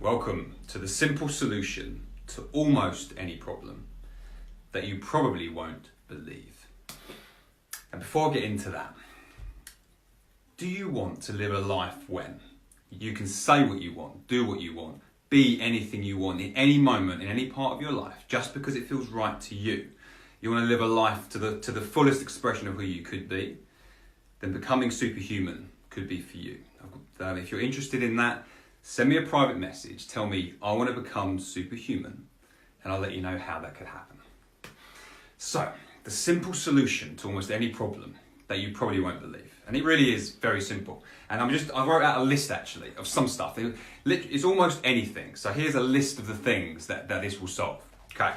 Welcome to the simple solution to almost any problem that you probably won't believe. And before I get into that, do you want to live a life when you can say what you want, do what you want, be anything you want in any moment, in any part of your life, just because it feels right to you? You want to live a life to the fullest expression of who you could be? Then becoming superhuman could be for you. If you're interested in that, send me a private message. Tell me, I want to become superhuman, and I'll let you know how that could happen. So, the simple solution to almost any problem that you probably won't believe. And it really is very simple. And I wrote out a list actually of some stuff. It's almost anything. So here's a list of the things that this will solve. Okay.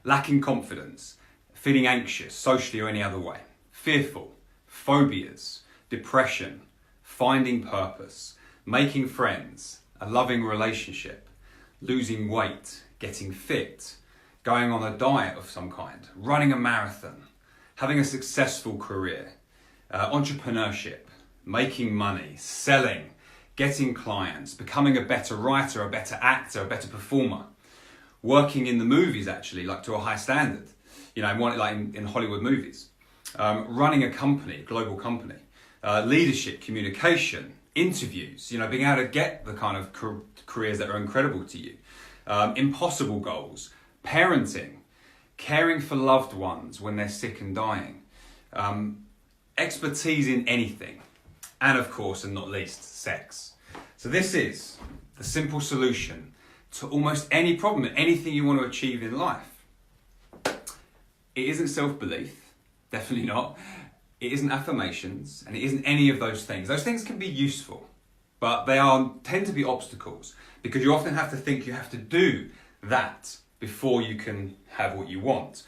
Lacking confidence, feeling anxious, socially or any other way, fearful, phobias, depression, finding purpose, making friends, a loving relationship, losing weight, getting fit, going on a diet of some kind, running a marathon, having a successful career, entrepreneurship, making money, selling, getting clients, becoming a better writer, a better actor, a better performer, working in the movies actually, like to a high standard, like in Hollywood movies, running a company, global company, leadership, communication, interviews, being able to get the kind of careers that are incredible to you, impossible goals, parenting, caring for loved ones when they're sick and dying, expertise in anything, and of course, and not least, sex. So this is the simple solution to almost any problem, anything you want to achieve in life. It isn't self-belief, definitely not. It isn't affirmations, and it isn't any of those things. Those things can be useful, but they tend to be obstacles, because you often have to think you have to do that before you can have what you want.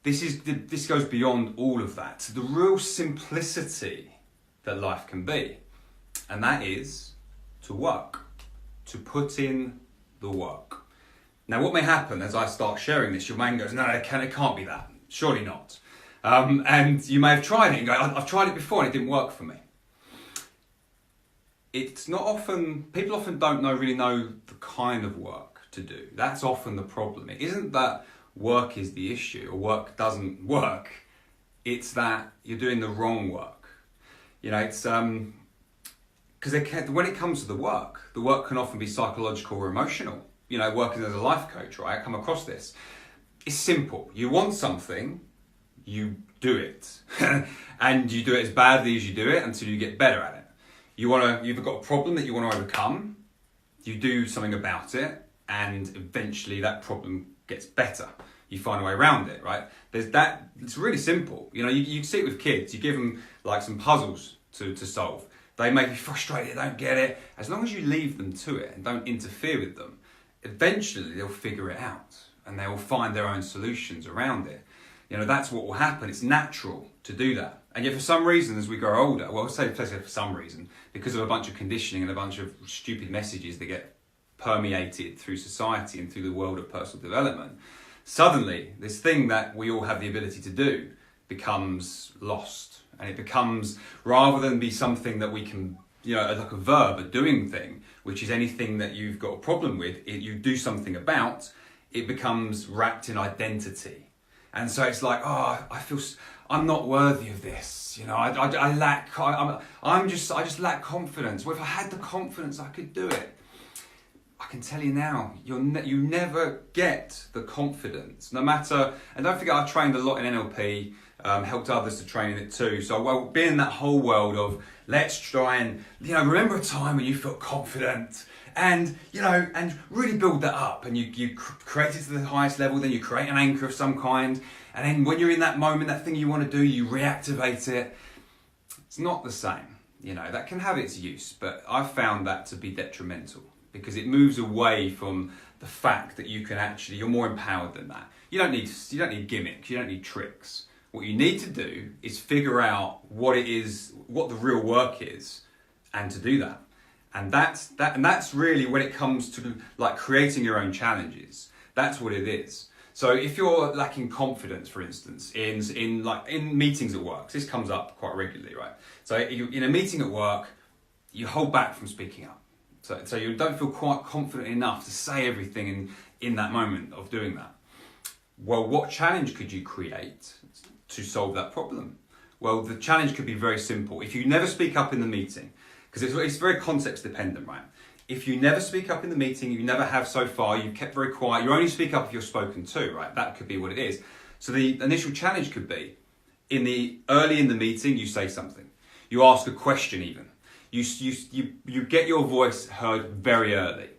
This goes beyond all of that to the real simplicity that life can be, and that is to work, to put in the work. Now, what may happen as I start sharing this, your mind goes, no, it can't be that. Surely not. And you may have tried it and go, I've tried it before and it didn't work for me. People often don't really know the kind of work to do. That's often the problem. It isn't that work is the issue or work doesn't work. It's that you're doing the wrong work. It's because when it comes to the work can often be psychological or emotional. Working as a life coach, right? I come across this. It's simple. You want something, you do it. And you do it as badly as you do it until you get better at it. You've got a problem that you want to overcome, you do something about it, and eventually that problem gets better. You find a way around it, right? It's really simple. You see it with kids, you give them like some puzzles to solve. They may be frustrated, they don't get it. As long as you leave them to it and don't interfere with them, eventually they'll figure it out and they will find their own solutions around it. That's what will happen. It's natural to do that. And yet for some reason, as we grow older, well, I'll say for some reason, because of a bunch of conditioning and a bunch of stupid messages that get permeated through society and through the world of personal development, suddenly this thing that we all have the ability to do becomes lost. And it becomes, rather than be something that we can, like a verb, a doing thing, which is anything that you've got a problem with, you do something about, it becomes wrapped in identity. And so it's like, I'm not worthy of this. I just lack confidence. Well, if I had the confidence, I could do it. I can tell you now, you never get the confidence, no matter. And don't forget, I trained a lot in NLP, helped others to train in it too. So being in that whole world of let's try and remember a time when you felt confident. And really build that up, and you create it to the highest level. Then you create an anchor of some kind, and then when you're in that moment, that thing you want to do, you reactivate it. It's not the same, that can have its use, but I've found that to be detrimental because it moves away from the fact that you're more empowered than that. You don't need gimmicks, you don't need tricks. What you need to do is figure out what the real work is, and to do that. And that's really when it comes to like creating your own challenges. That's what it is. So if you're lacking confidence, for instance, in meetings at work, this comes up quite regularly, right? So in a meeting at work, you hold back from speaking up. So you don't feel quite confident enough to say everything in that moment of doing that. Well, what challenge could you create to solve that problem? Well, the challenge could be very simple. If you never speak up in the meeting, because it's very context dependent, right? If you never speak up in the meeting, you never have so far, you've kept very quiet, you only speak up if you're spoken to, right? That could be what it is. So the initial challenge could be, early in the meeting, you say something. You ask a question even. You get your voice heard very early,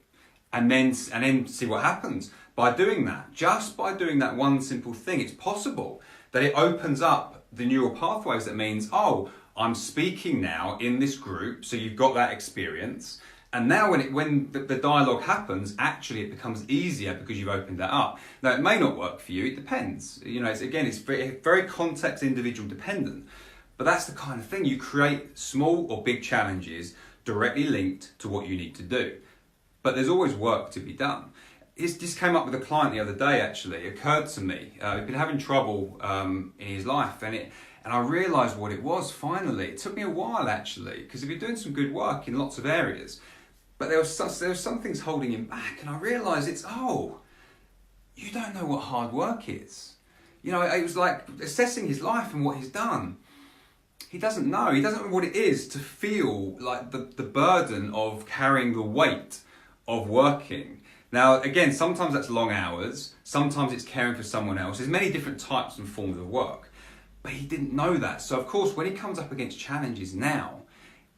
and then see what happens. By doing that, just by doing that one simple thing, it's possible that it opens up the neural pathways. That means, oh, I'm speaking now in this group, so you've got that experience. And now when the dialogue happens, actually it becomes easier because you've opened that up. Now, it may not work for you, it depends. It's very context individual dependent. But that's the kind of thing. You create small or big challenges directly linked to what you need to do. But there's always work to be done. This came up with a client the other day, actually. It occurred to me. He'd been having trouble in his life, and I realised what it was finally. It took me a while, actually, because he'd been doing some good work in lots of areas. But there was some things holding him back, and I realised you don't know what hard work is. It was like assessing his life and what he's done. He doesn't know what it is to feel like the burden of carrying the weight of working. Now, again, sometimes that's long hours, sometimes it's caring for someone else. There's many different types and forms of work, but he didn't know that. So of course, when he comes up against challenges now,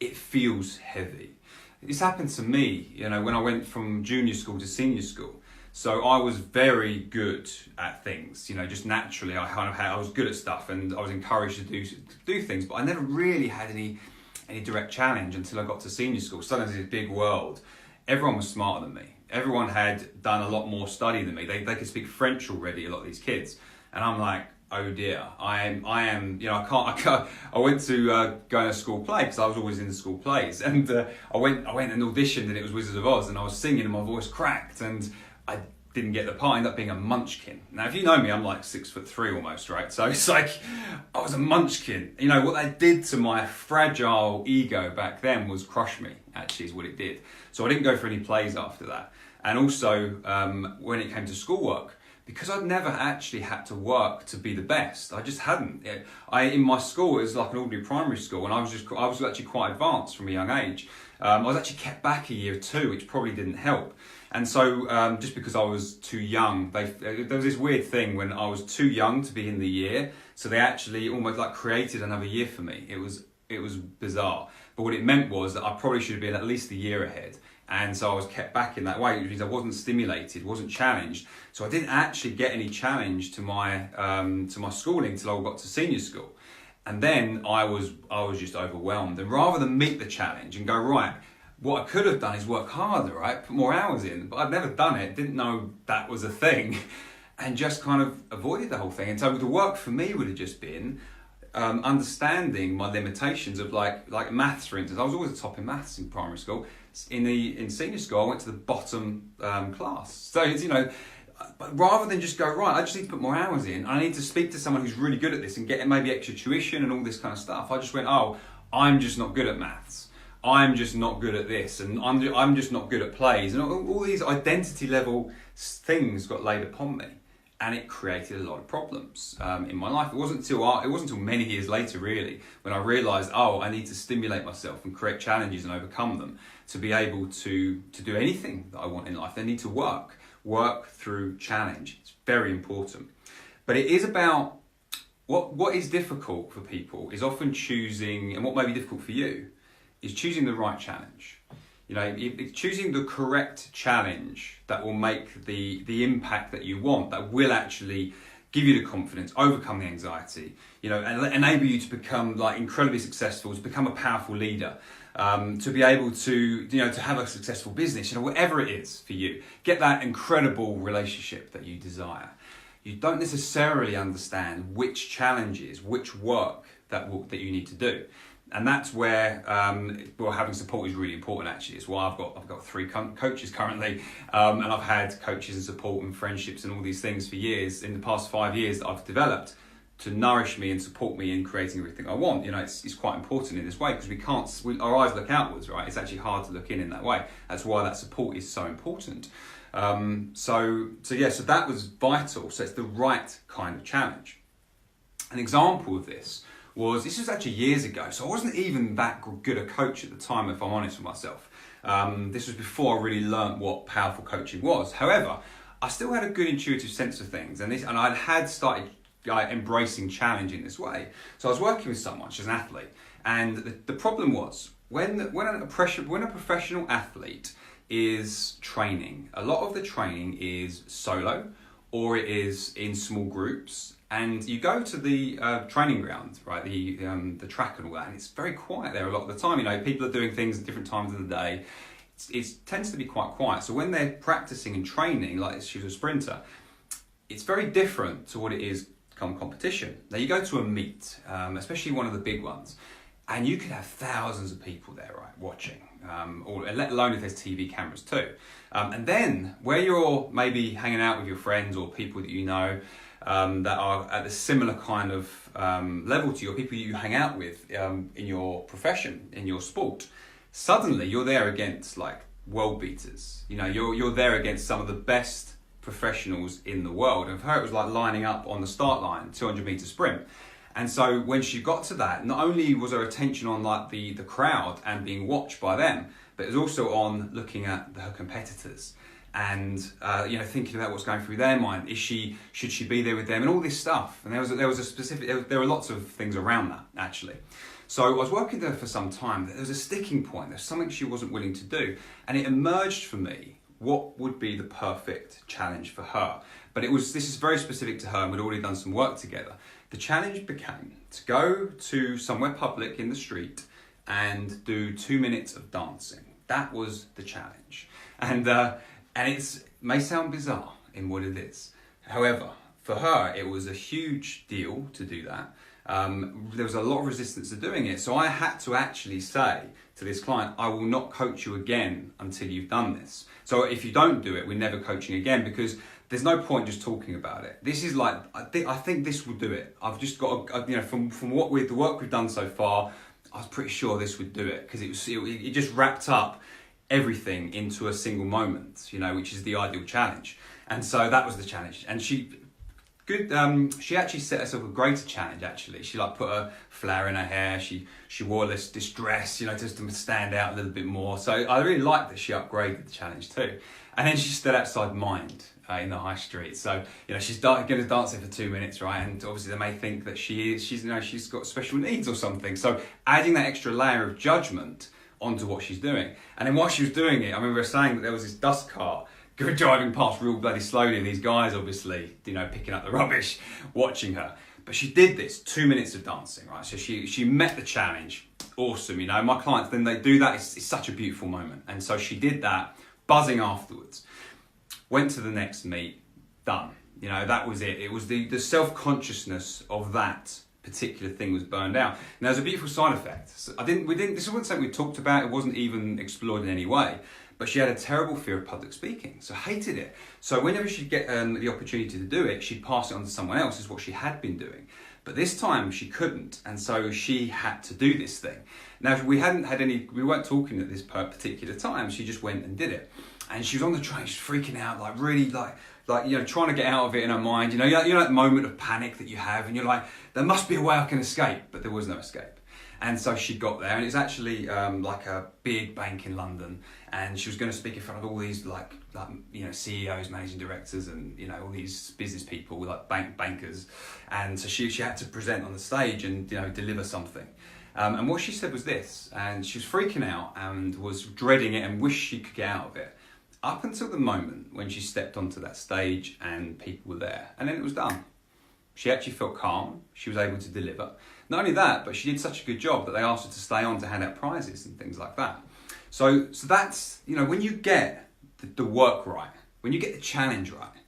it feels heavy. This happened to me, when I went from junior school to senior school. So I was very good at things, just naturally. I was good at stuff, and I was encouraged to do things, but I never really had any direct challenge until I got to senior school. Suddenly, this big world. Everyone was smarter than me. Everyone had done a lot more study than me. They could speak French already, a lot of these kids, and I'm like, oh dear, I went to go in a school play because I was always in the school plays, and I went and auditioned, and it was Wizard of Oz, and I was singing and my voice cracked, and I didn't get the part. I ended up being a munchkin. Now, if you know me, I'm like 6'3" almost, right? So it's like I was a munchkin. What that did to my fragile ego back then was crush me. Actually, is what it did. So I didn't go for any plays after that, and also when it came to schoolwork, because I'd never actually had to work to be the best. I just hadn't. In my school, it was like an ordinary primary school, and I was actually quite advanced from a young age. I was actually kept back a year or two, which probably didn't help. And so, just because I was too young, there was this weird thing when I was too young to be in the year, so they actually almost like created another year for me. It was bizarre. But what it meant was that I probably should have been at least a year ahead. And so I was kept back in that way, which means I wasn't stimulated, wasn't challenged. So I didn't actually get any challenge to my schooling till I got to senior school. And then I was just overwhelmed. And rather than meet the challenge and go, right, what I could have done is work harder, right? Put more hours in. But I'd never done it, didn't know that was a thing, and just kind of avoided the whole thing. And so the work for me would have just been understanding my limitations of like maths, for instance. I was always the top in maths in primary school. In senior school, I went to the bottom class. So it's, but rather than just go, right, I just need to put more hours in. I need to speak to someone who's really good at this and get maybe extra tuition and all this kind of stuff. I just went, oh, I'm just not good at maths. I'm just not good at this, and I'm just not good at plays, and all these identity level things got laid upon me, and it created a lot of problems in my life. It wasn't until many years later, really, when I realised, oh, I need to stimulate myself and create challenges and overcome them to be able to do anything that I want in life. They need to work through challenge. It's very important, but it is about what is difficult for people is often choosing, and what may be difficult for you is choosing the right challenge. Choosing the correct challenge that will make the impact that you want, that will actually give you the confidence, overcome the anxiety, and enable you to become like incredibly successful, to become a powerful leader, to be able to, to have a successful business, whatever it is for you. Get that incredible relationship that you desire. You don't necessarily understand which challenges, which work that you need to do. And that's where having support is really important. Actually, it's why I've got 3 coaches currently, and I've had coaches and support and friendships and all these things for years. In the past 5 years that I've developed, to nourish me and support me in creating everything I want. It's quite important in this way, because our eyes look outwards, right? It's actually hard to look in that way. That's why that support is so important. So that was vital. So it's the right kind of challenge. An example of this was actually years ago. So I wasn't even that good a coach at the time, if I'm honest with myself. This was before I really learnt what powerful coaching was. However, I still had a good intuitive sense of things, and I had started embracing challenge in this way. So I was working with someone, she's an athlete, and the problem was when a professional athlete is training, a lot of the training is solo or it is in small groups, and you go to the training ground, right, the track and all that, and it's very quiet there a lot of the time. People are doing things at different times of the day. It tends to be quite quiet. So when they're practicing and training, like she was a sprinter, it's very different to what it is come competition. Now you go to a meet, especially one of the big ones, and you could have thousands of people there, right, watching, or let alone if there's TV cameras too. And then where you're maybe hanging out with your friends or people that you know that are at a similar kind of level to you, or people you hang out with in your profession, in your sport, suddenly you're there against like world beaters. You're there against some of the best professionals in the world. And for her, it was like lining up on the start line, 200-meter sprint. And so when she got to that, not only was her attention on like the crowd and being watched by them, but it was also on looking at her competitors and thinking about what's going through their mind. Should she be there with them, and all this stuff. And there were lots of things around that actually. So I was working there for some time. There was a sticking point. There's something she wasn't willing to do, and it emerged for me what would be the perfect challenge for her. But this is very specific to her, and we'd already done some work together. The challenge became to go to somewhere public in the street and do 2 minutes of dancing. That was the challenge. And it may sound bizarre in what it is. However, for her, it was a huge deal to do that. There was a lot of resistance to doing it. So I had to actually say to this client, I will not coach you again until you've done this. So if you don't do it, we're never coaching again, because there's no point just talking about it. This is like, I think this will do it. I've just got, from the work we've done so far, I was pretty sure this would do it, because it just wrapped up everything into a single moment, which is the ideal challenge. And so that was the challenge. And she actually set herself a greater challenge. Actually, she put a flower in her hair. She wore this dress, just to stand out a little bit more. So I really liked that she upgraded the challenge too. And then she stood outside Mind in the high street. So she's going to dance there for 2 minutes, right? And obviously they may think that she's got special needs or something. So adding that extra layer of judgment onto what she's doing. And then while she was doing it, I remember her saying that there was this dust cart driving past real bloody slowly, and these guys obviously, picking up the rubbish, watching her. But she did this 2 minutes of dancing, right? So she met the challenge. Awesome, my clients, then they do that. It's such a beautiful moment. And so she did that, buzzing afterwards. Went to the next meet, done. That was it. It was the self-consciousness of that particular thing was burned out. And there's a beautiful side effect. So this wasn't something we talked about. It wasn't even explored in any way. But she had a terrible fear of public speaking, so hated it. So whenever she'd get the opportunity to do it, she'd pass it on to someone else, is what she had been doing. But this time she couldn't, and so she had to do this thing. Now, we weren't talking at this particular time. She just went and did it. And she was on the train, she's freaking out, really trying to get out of it in her mind. That moment of panic that you have, and you're like, there must be a way I can escape, but there was no escape. And so she got there, and it's actually like a big bank in London, and she was going to speak in front of all these CEOs, managing directors, and all these business people, like bankers. And so she had to present on the stage and deliver something. And what she said was this, and she was freaking out and was dreading it and wished she could get out of it, up until the moment when she stepped onto that stage and people were there, and then it was done. She actually felt calm. She was able to deliver. Not only that, but she did such a good job that they asked her to stay on to hand out prizes and things like that. So that's, when you get the work right, when you get the challenge right,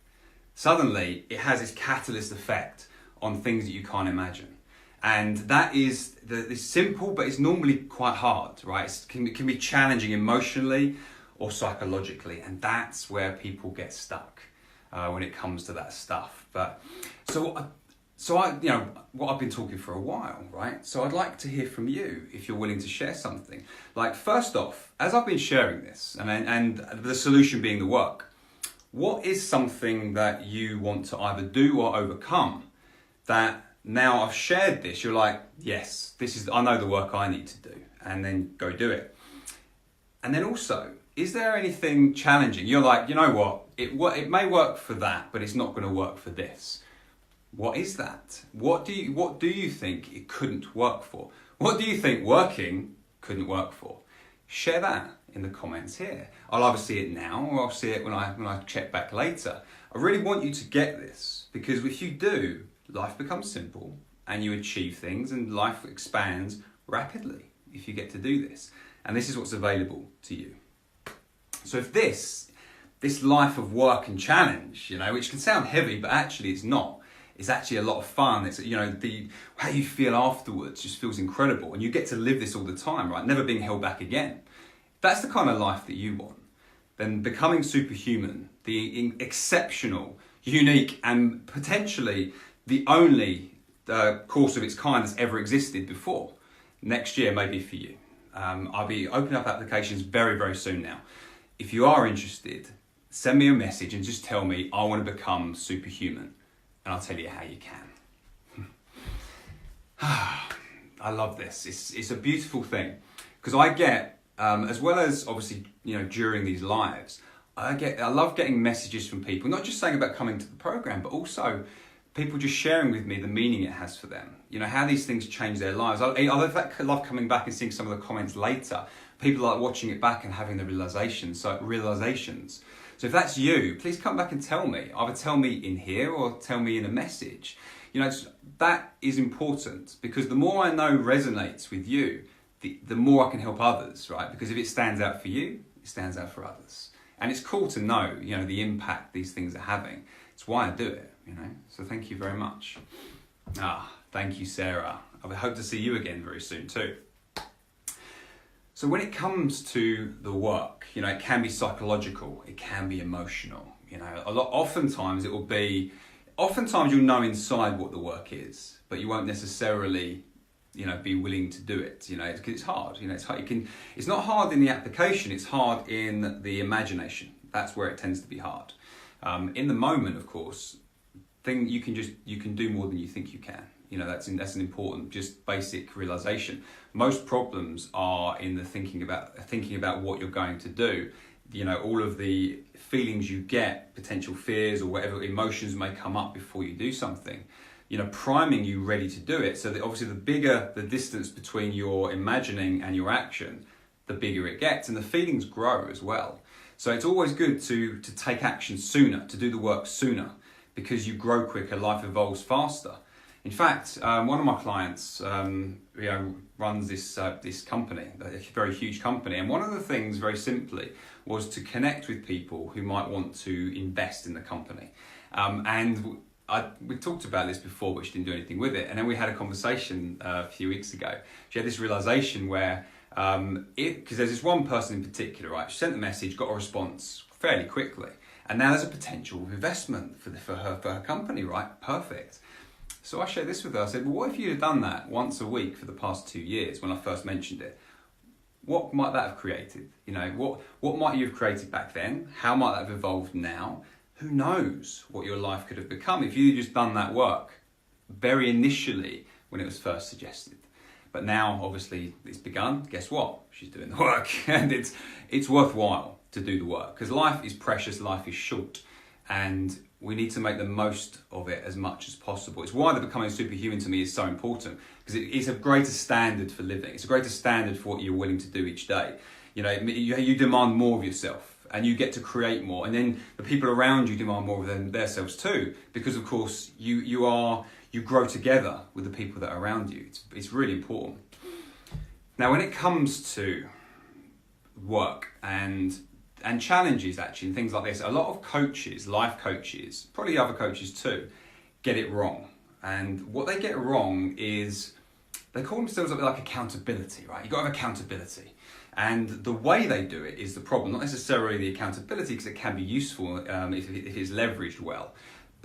suddenly it has this catalyst effect on things that you can't imagine. And that is it's simple, but it's normally quite hard, right? It can be challenging emotionally or psychologically, and that's where people get stuck when it comes to that stuff. But so So what I've been talking for a while, right? So I'd like to hear from you if you're willing to share something. Like, first off, as I've been sharing this, and the solution being the work, what is something that you want to either do or overcome that now I've shared this, you're like, yes, I know the work I need to do, and then go do it. And then also, is there anything challenging? You're like, you know what, it may work for that, but it's not going to work for this. What is that? What do you think it couldn't work for? What do you think working couldn't work for? Share that in the comments here. I'll either see it now or I'll see it when I check back later. I really want you to get this, because if you do, life becomes simple and you achieve things and life expands rapidly if you get to do this. And this is what's available to you. So if this life of work and challenge, which can sound heavy, but actually it's not. It's actually a lot of fun. It's, how you feel afterwards just feels incredible. And you get to live this all the time, right? Never being held back again. If that's the kind of life that you want, then becoming superhuman, the exceptional, unique, and potentially the only course of its kind that's ever existed before, next year may be for you. I'll be opening up applications very, very soon now. If you are interested, send me a message and just tell me, I want to become superhuman. And I'll tell you how you can. I love this. It's a beautiful thing, because I get, as well as obviously, during these lives, I love getting messages from people, not just saying about coming to the program, but also people just sharing with me the meaning it has for them. How these things change their lives. I love coming back and seeing some of the comments later. People like watching it back and having the realizations. So if that's you, please come back and tell me. Either tell me in here or tell me in a message. That is important, because the more I know resonates with you, the more I can help others, right? Because if it stands out for you, it stands out for others. And it's cool to know, the impact these things are having. It's why I do it, So thank you very much. Thank you, Sarah. I hope to see you again very soon too. So when it comes to the work, it can be psychological, it can be emotional. Oftentimes you'll know inside what the work is, but you won't necessarily, be willing to do it. Because it's hard. It's hard. It's not hard in the application. It's hard in the imagination. That's where it tends to be hard. In the moment, of course, you can do more than you think you can. That's an important, just basic realization. Most problems are in the thinking about what you're going to do. All of the feelings you get, potential fears or whatever emotions may come up before you do something, priming you ready to do it. So that obviously the bigger the distance between your imagining and your action, the bigger it gets, and the feelings grow as well. So it's always good to take action sooner, to do the work sooner, because you grow quicker, life evolves faster. In fact, one of my clients runs this company, a very huge company, and one of the things, very simply, was to connect with people who might want to invest in the company. We talked about this before, but she didn't do anything with it. And then we had a conversation a few weeks ago. She had this realization where, because there's this one person in particular, right? She sent the message, got a response fairly quickly, and now there's a potential investment for her company, right? Perfect. So I shared this with her. I said, well, what if you had done that once a week for the past 2 years when I first mentioned it? What might that have created? What might you have created back then? How might that have evolved now? Who knows what your life could have become if you'd just done that work very initially when it was first suggested. But now, obviously, it's begun. Guess what? She's doing the work, and it's worthwhile to do the work, because life is precious, life is short, and we need to make the most of it as much as possible. It's why the becoming superhuman to me is so important, because it's a greater standard for living. It's a greater standard for what you're willing to do each day. You demand more of yourself, and you get to create more, and then the people around you demand more of themselves too, because of course you grow together with the people that are around you. It's really important. Now, when it comes to work and challenges, actually, and things like this, a lot of coaches, life coaches, probably other coaches too, get it wrong. And what they get wrong is they call themselves like accountability, right? You've got to have accountability. And the way they do it is the problem, not necessarily the accountability, because it can be useful if it's leveraged well.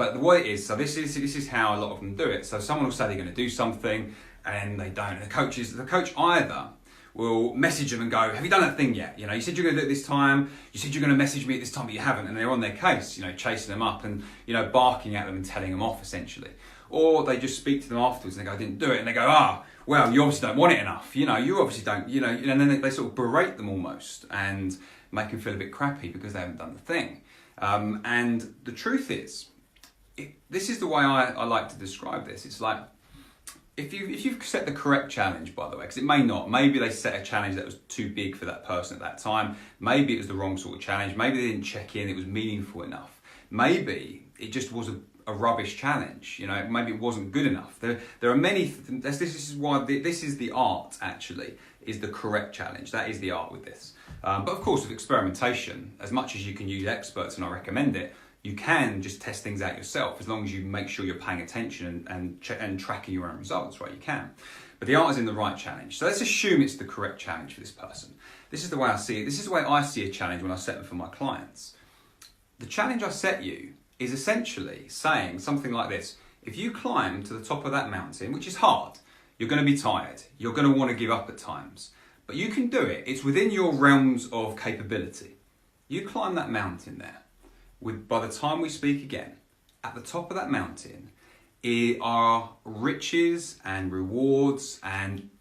But what it is, so this is how a lot of them do it. So someone will say they're going to do something and they don't. And the coach either will message them and go, have you done that thing yet? You know, you said you're going to do it this time. You said you're going to message me at this time, but you haven't. And they're on their case, you know, chasing them up and, you know, barking at them and telling them off essentially. Or they just speak to them afterwards and they go, I didn't do it. And they go, well, you obviously don't want it enough. You know, you obviously don't, you know, and then they sort of berate them almost and make them feel a bit crappy because they haven't done the thing. And the truth is, this is the way I like to describe this. It's like, if you've set the correct challenge, by the way, because it may not. Maybe they set a challenge that was too big for that person at that time. Maybe it was the wrong sort of challenge. Maybe they didn't check in, it was meaningful enough. Maybe it just was a rubbish challenge. You know, maybe it wasn't good enough. There are many, this is why this is the art, actually, is the correct challenge. That is the art with this. But of course, with experimentation, as much as you can use experts, and I recommend it, you can just test things out yourself as long as you make sure you're paying attention and tracking your own results, right? You can. But the art is in the right challenge. So let's assume it's the correct challenge for this person. This is the way I see it. This is the way I see a challenge when I set them for my clients. The challenge I set you is essentially saying something like this. If you climb to the top of that mountain, which is hard, you're going to be tired. You're going to want to give up at times. But you can do it. It's within your realms of capability. You climb that mountain there. By the time we speak again, at the top of that mountain are riches and rewards, and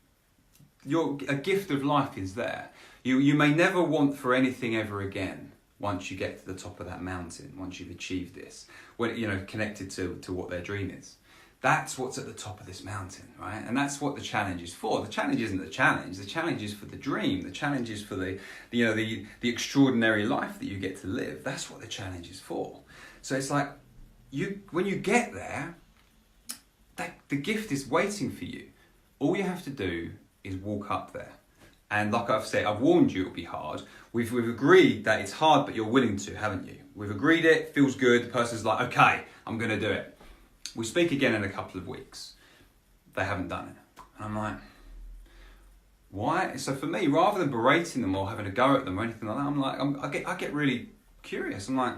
a gift of life is there. You may never want for anything ever again once you get to the top of that mountain, once you've achieved this, when, you know, connected to what their dream is. That's what's at the top of this mountain, right? And that's what the challenge is for. The challenge isn't the challenge. The challenge is for the dream. The challenge is for the extraordinary life that you get to live. That's what the challenge is for. So it's like, when you get there, the gift is waiting for you. All you have to do is walk up there. And like I've said, I've warned you it'll be hard. We've agreed that it's hard, but you're willing to, haven't you? We've agreed it, feels good. The person's like, okay, I'm going to do it. We speak again in a couple of weeks. They haven't done it. And I'm like, why? So for me, rather than berating them or having a go at them or anything like that, I'm like, I get really curious. I'm like,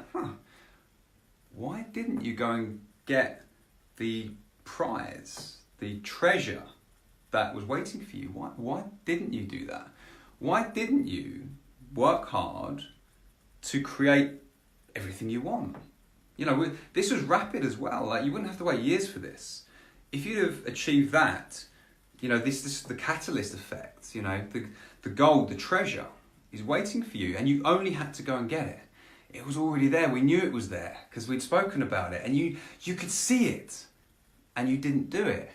why didn't you go and get the prize, the treasure that was waiting for you? Why didn't you do that? Why didn't you work hard to create everything you want? You know, this was rapid as well. Like, you wouldn't have to wait years for this. If you'd have achieved that, you know, this is the catalyst effect. You know, the gold, the treasure is waiting for you, and you only had to go and get it. It was already there. We knew it was there because we'd spoken about it, and you could see it, and you didn't do it.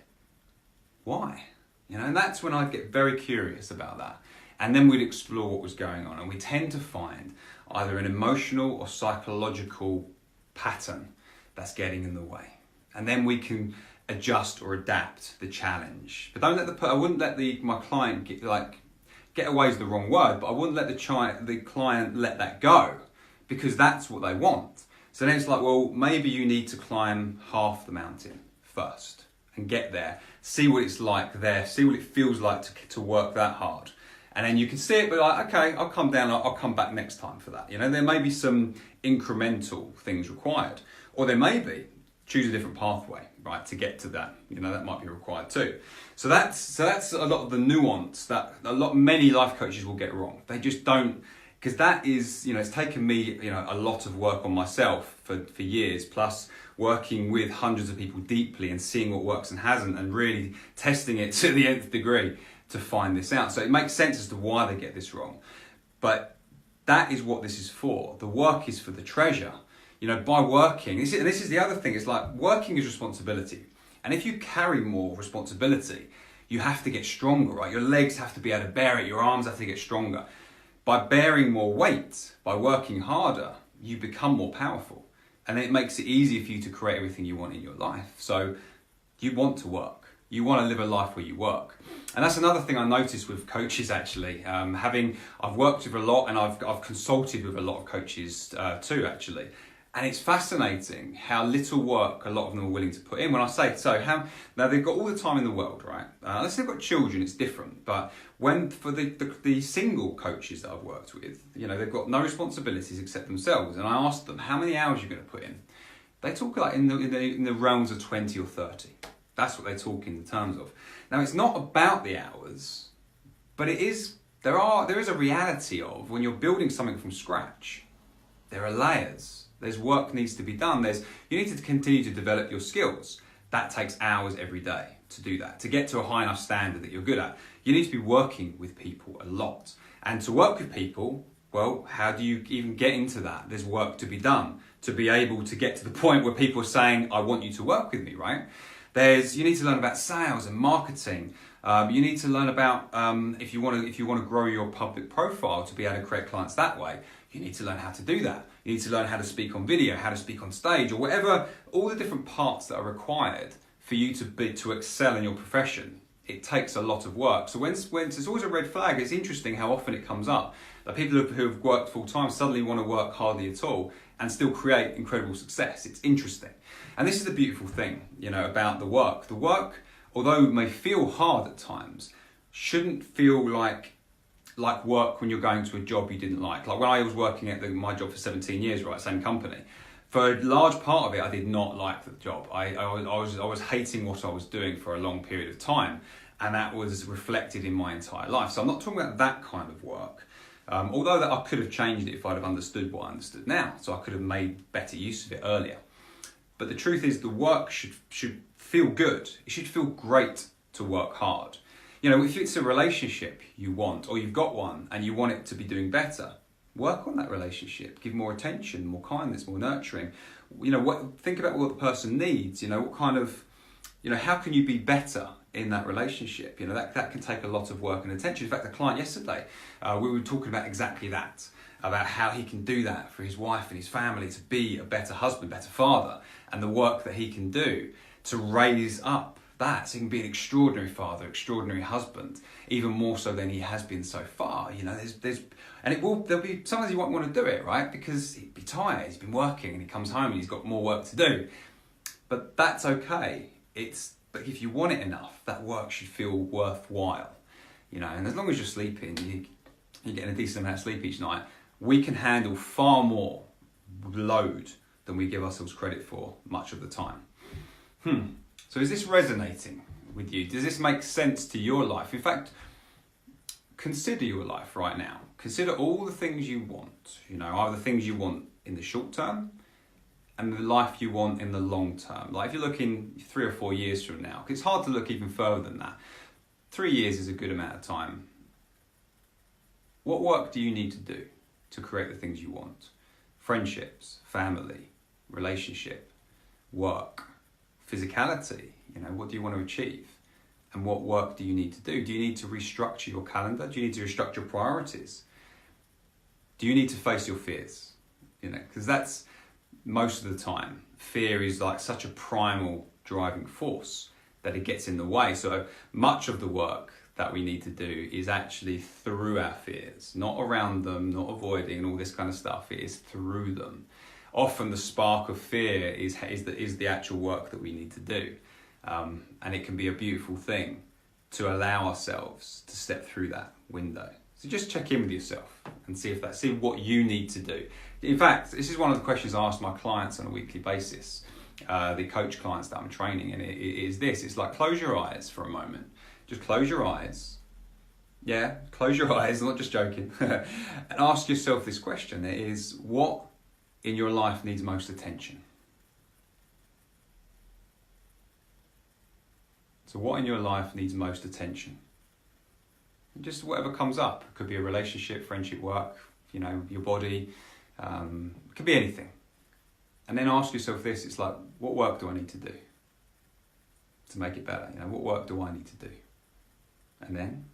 Why? You know, and that's when I'd get very curious about that. And then we'd explore what was going on, and we tend to find either an emotional or psychological pattern that's getting in the way, and then we can adjust or adapt the challenge. But don't let I wouldn't let my client get away is the wrong word, but I wouldn't let the client let that go, because that's what they want. So then it's like, well, maybe you need to climb half the mountain first and get there, see what it's like there, see what it feels like to work that hard. And then you can see it, but like, okay, I'll come down, I'll come back next time for that. You know, there may be some incremental things required, or there may be, choose a different pathway, right, to get to that. You know, that might be required too. So that's a lot of the nuance that many life coaches will get wrong. They just don't, because that is, you know, it's taken me, you know, a lot of work on myself for years, plus working with hundreds of people deeply and seeing what works and hasn't, and really testing it to the nth degree to find this out. So it makes sense as to why they get this wrong. But that is what this is for. The work is for the treasure. You know, by working, this is the other thing, it's like working is responsibility. And if you carry more responsibility, you have to get stronger, right? Your legs have to be able to bear it, your arms have to get stronger. By bearing more weight, by working harder, you become more powerful. And it makes it easier for you to create everything you want in your life. So you want to work. You want to live a life where you work. And that's another thing I noticed with coaches, actually. I've worked with a lot, and I've consulted with a lot of coaches too, actually. And it's fascinating how little work a lot of them are willing to put in. When I say so, now they've got all the time in the world, right? Unless they've got children, it's different. But for the single coaches that I've worked with, you know, they've got no responsibilities except themselves. And I asked them, how many hours are you going to put in? They talk like in the realms of 20 or 30. That's what they talk in terms of. Now, it's not about the hours, but it is. There is a reality of when you're building something from scratch. There are layers. There's work needs to be done. You need to continue to develop your skills. That takes hours every day to do that. To get to a high enough standard that you're good at, you need to be working with people a lot. And to work with people, well, how do you even get into that? There's work to be done to be able to get to the point where people are saying, I want you to work with me, right? You need to learn about sales and marketing. You need to learn about if you want to grow your public profile to be able to create clients that way. You need to learn how to do that. You need to learn how to speak on video, how to speak on stage, or whatever. All the different parts that are required for you to excel in your profession. It takes a lot of work. So when it's always a red flag, it's interesting how often it comes up. That people who have worked full time suddenly want to work hardly at all and still create incredible success. It's interesting. And this is the beautiful thing, about the work. The work, although it may feel hard at times, shouldn't feel like work when you're going to a job you didn't like. Like when I was working at my job for 17 years, right, same company. For a large part of it, I did not like the job. I was hating what I was doing for a long period of time, and that was reflected in my entire life. So I'm not talking about that kind of work. Although that I could have changed it if I'd have understood what I understood now, so I could have made better use of it earlier. But the truth is, the work should feel good. It should feel great to work hard. If it's a relationship you want, or you've got one and you want it to be doing better, work on that relationship. Give more attention, more kindness, more nurturing. Think about what the person needs. What kind of, how can you be better in that relationship? That can take a lot of work and attention. In fact, the client yesterday, we were talking about exactly that, about how he can do that for his wife and his family to be a better husband, better father, and the work that he can do to raise up that, so he can be an extraordinary father, extraordinary husband, even more so than he has been so far. There'll be sometimes he won't want to do it, right? Because he'd be tired, he's been working, and he comes home and he's got more work to do. But that's okay. But if you want it enough, that work should feel worthwhile. And as long as you're sleeping, you're getting a decent amount of sleep each night, we can handle far more load than we give ourselves credit for much of the time. So is this resonating with you? Does this make sense to your life? In fact, consider your life right now. Consider all the things you want, either things you want in the short term and the life you want in the long term. Like if you're looking 3 or 4 years from now, 'cause it's hard to look even further than that. 3 years is a good amount of time. What work do you need to do to create the things you want? Friendships, family, relationship, work, physicality, what do you want to achieve? And what work do you need to do? Do you need to restructure your calendar? Do you need to restructure priorities? Do you need to face your fears? Because that's most of the time. Fear is like such a primal driving force that it gets in the way. So much of the work that we need to do is actually through our fears, not around them, not avoiding and all this kind of stuff. It is through them. Often the spark of fear is the actual work that we need to do. And it can be a beautiful thing to allow ourselves to step through that window. So just check in with yourself and see what you need to do. In fact, this is one of the questions I ask my clients on a weekly basis, the coach clients that I'm training, and it is this. It's like, close your eyes for a moment. Just close your eyes. Yeah, close your eyes, I'm not just joking. And ask yourself this question. It is, what in your life needs most attention? So what in your life needs most attention? Just whatever comes up. It could be a relationship, friendship, work, your body. It could be anything. And then ask yourself this. It's like, what work do I need to do to make it better? What work do I need to do? And then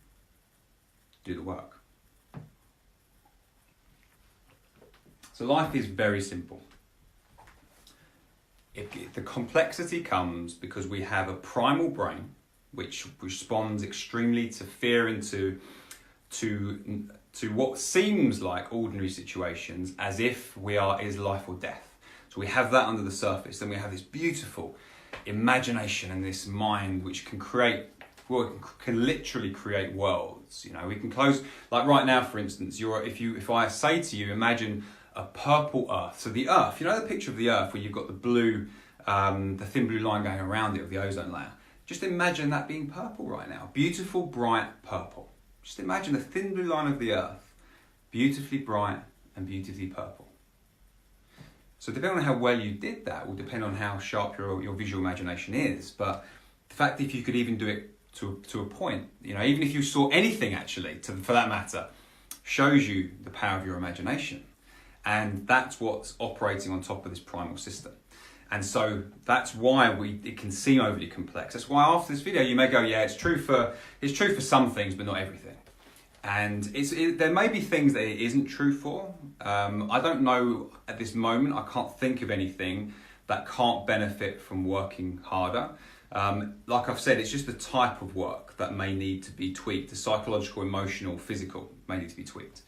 do the work. So life is very simple. The complexity comes because we have a primal brain which responds extremely to fear and to what seems like ordinary situations as if is life or death. So we have that under the surface. Then we have this beautiful imagination and this mind which can can literally create worlds. We can close, like right now, for instance, if I say to you, imagine a purple earth. So the earth, you know the picture of the earth where you've got the blue, the thin blue line going around it of the ozone layer. Just imagine that being purple right now. Beautiful, bright purple. Just imagine the thin blue line of the earth, beautifully bright and beautifully purple. So depending on how well you did that will depend on how sharp your visual imagination is. But the fact that if you could even do it to a point, you know, even if you saw anything actually, for that matter, shows you the power of your imagination. And that's what's operating on top of this primal system. And so that's why it can seem overly complex. That's why after this video you may go, yeah, it's true for some things, but not everything. And there may be things that it isn't true for. I don't know at this moment. I can't think of anything that can't benefit from working harder. Like I've said, it's just the type of work that may need to be tweaked. The psychological, emotional, physical may need to be tweaked.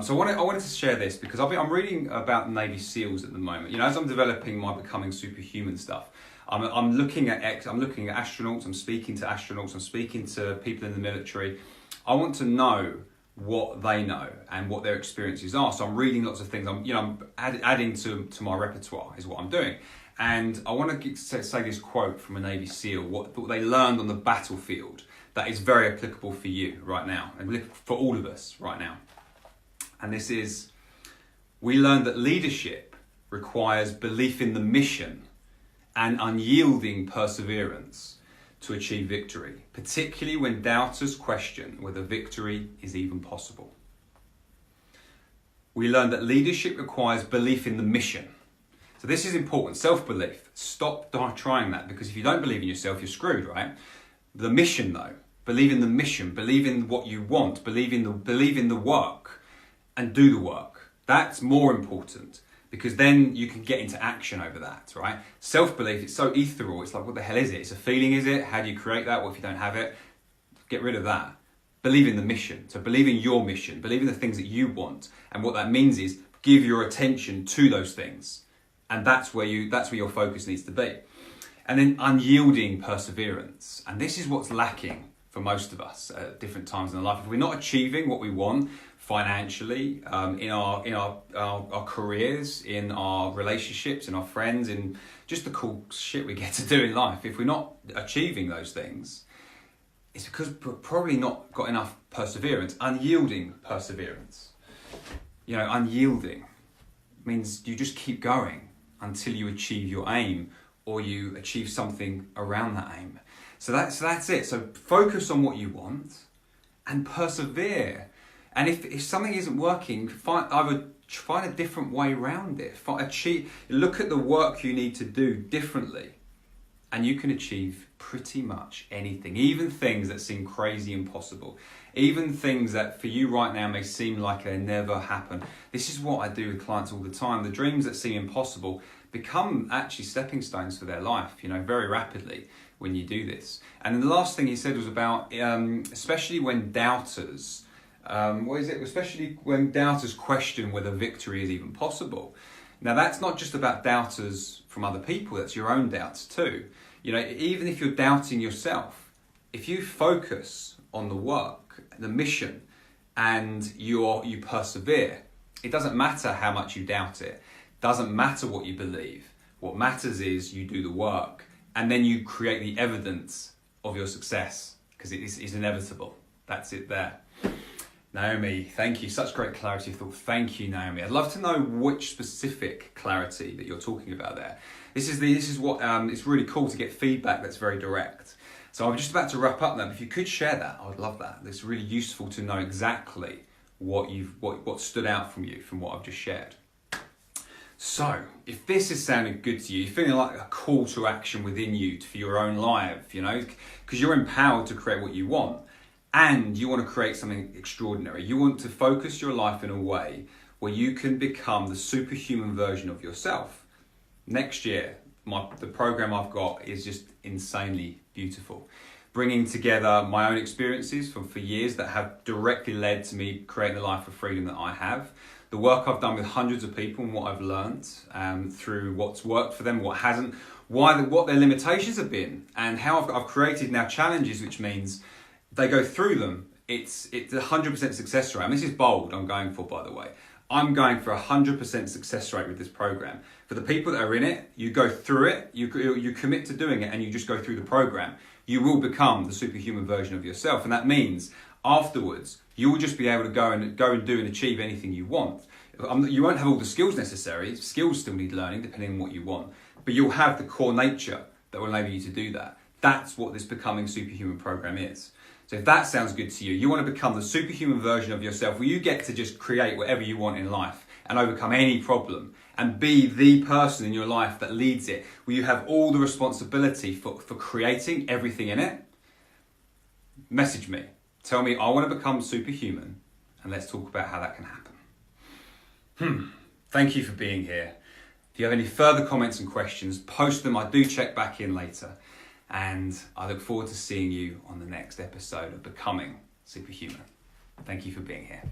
So I wanted to share this because I'm reading about Navy SEALs at the moment. You know, as I'm developing my becoming superhuman stuff, I'm looking at astronauts. I'm speaking to astronauts. I'm speaking to people in the military. I want to know what they know and what their experiences are. So I'm reading lots of things. I'm adding to my repertoire is what I'm doing. And I want to say this quote from a Navy SEAL, what they learned on the battlefield that is very applicable for you right now and for all of us right now. And this is, we learned that leadership requires belief in the mission and unyielding perseverance to achieve victory, particularly when doubters question whether victory is even possible. We learned that leadership requires belief in the mission. So this is important, self-belief. Stop trying that, because if you don't believe in yourself, you're screwed, right? The mission though, believe in the mission, believe in what you want, believe in the work and do the work. That's more important, because then you can get into action over that, right? Self-belief, it's so ethereal. It's like, what the hell is it? It's a feeling, is it? How do you create that? What if you don't have it? Get rid of that. Believe in the mission. So believe in your mission. Believe in the things that you want. And what that means is give your attention to those things. And that's where your focus needs to be. And then unyielding perseverance. And this is what's lacking for most of us at different times in our life. If we're not achieving what we want financially, in our careers, in our relationships, in our friends, in just the cool shit we get to do in life, if we're not achieving those things, it's because we've probably not got enough perseverance, unyielding perseverance. You know, unyielding means you just keep going until you achieve your aim or you achieve something around that aim. So that's it. So focus on what you want and persevere. And if something isn't working, find a different way around it. Look at the work you need to do differently, and you can achieve pretty much anything, even things that seem crazy impossible, even things that for you right now may seem like they never happen. This is what I do with clients all the time. The dreams that seem impossible become actually stepping stones for their life, you know, very rapidly when you do this. And then the last thing he said was about, especially when doubters, especially when doubters question whether victory is even possible. Now that's not just about doubters from other people, that's your own doubts too. You know, even if you're doubting yourself, if you focus on the work, the mission, and you persevere, it doesn't matter how much you doubt it. Doesn't matter what you believe. What matters is you do the work, and then you create the evidence of your success, because it is inevitable. That's it there. Naomi, thank you. Such great clarity of thought. Thank you, Naomi. I'd love to know which specific clarity that you're talking about there. This is what it's really cool to get feedback that's very direct. So I'm just about to wrap up now. If you could share that, I would love that. It's really useful to know exactly what stood out from you from what I've just shared. So, if this is sounding good to you, you're feeling like a call to action within you for your own life, you know, because you're empowered to create what you want. And you want to create something extraordinary. You want to focus your life in a way where you can become the superhuman version of yourself. Next year, the program I've got is just insanely beautiful. Bringing together my own experiences for years that have directly led to me creating the life of freedom that I have. The work I've done with hundreds of people and what I've learned through what's worked for them, what hasn't, what their limitations have been, and how I've created now challenges, which means they go through them. It's 100% success rate. And this is bold, I'm going for, by the way. I'm going for 100% success rate with this program. For the people that are in it, you go through it, you commit to doing it, and you just go through the program. You will become the superhuman version of yourself, and that means afterwards you will just be able to go and do and achieve anything you want. You won't have all the skills necessary. Skills still need learning depending on what you want, but you'll have the core nature that will enable you to do that. That's what this Becoming Superhuman program is. So if that sounds good to you, you want to become the superhuman version of yourself where you get to just create whatever you want in life and overcome any problem and be the person in your life that leads it, where you have all the responsibility for creating everything in it, message me. Tell me, I want to become superhuman, and let's talk about how that can happen. Thank you for being here. If you have any further comments and questions, post them. I do check back in later. And I look forward to seeing you on the next episode of Becoming Superhuman. Thank you for being here.